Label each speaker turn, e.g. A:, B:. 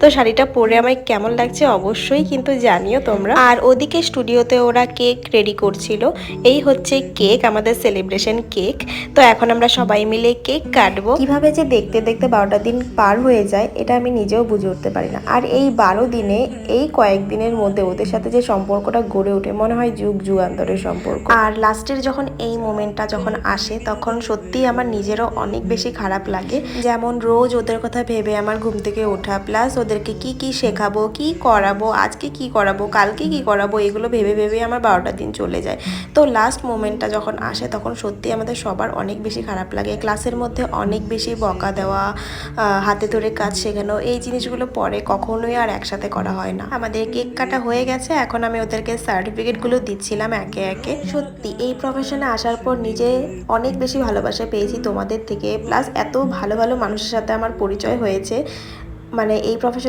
A: তো শাড়িটা পরে আমায় কেমন লাগছে অবশ্যই কিন্তু জানিও তোমরা। আর ওদিকে স্টুডিওতে ওরা কেক রেডি করছিল। এই হচ্ছে কেক, আমাদের সেলিব্রেশন কেক। তো এখন আমরা সবাই মিলে কেক কাটবো। কিভাবে যে দেখতে দেখতে 12টা দিন পার হয়ে যায় এটা আমি নিজেও বুঝে উঠতে পারি না। আর এই 12 দিনে এই কয়েকদিনের মধ্যে ওদের সাথে যে সম্পর্কটা গড়ে ওঠে মনে হয় যুগ যুগান্তরের সম্পর্ক। আর লাস্টের যখন এই মোমেন্টটা যখন আসে তখন সত্যিই আমার নিজেরও অনেক বেশি খারাপ লাগে। যেমন রোজ ওদের কথা ভেবে আমার ঘুম থেকে ওঠা, প্লাস ওদেরকে কি কি শেখাবো, কি করাবো, আজকে কি করাবো, কালকে কি করাবো, এগুলো ভেবে ভেবে আমার 12টা দিন চলে যায়। তো লাস্ট মোমেন্টটা যখন আসে তখন সত্যি আমাদের সবার অনেক বেশি খারাপ লাগে। ক্লাসের মধ্যে অনেক বেশি বকা দেওয়া, হাতে ধরে কাজ শেখানো, এই জিনিসগুলো পরে কখনোই আর একসাথে করা হয় না। আমাদের কেক কাটা হয়ে গেছে, এখন আমি ওদেরকে সার্টিফিকেটগুলো দিচ্ছিলাম একে একে। সত্যি এই প্রফেশনে আসার পর নিজে অনেক বেশি ভালোবাসা পেয়েছি তোমাদের থেকে, প্লাস এত ভালো ভালো মানুষের সাথে আমার পরিচয় হয়েছে। মানে এই প্রফেশন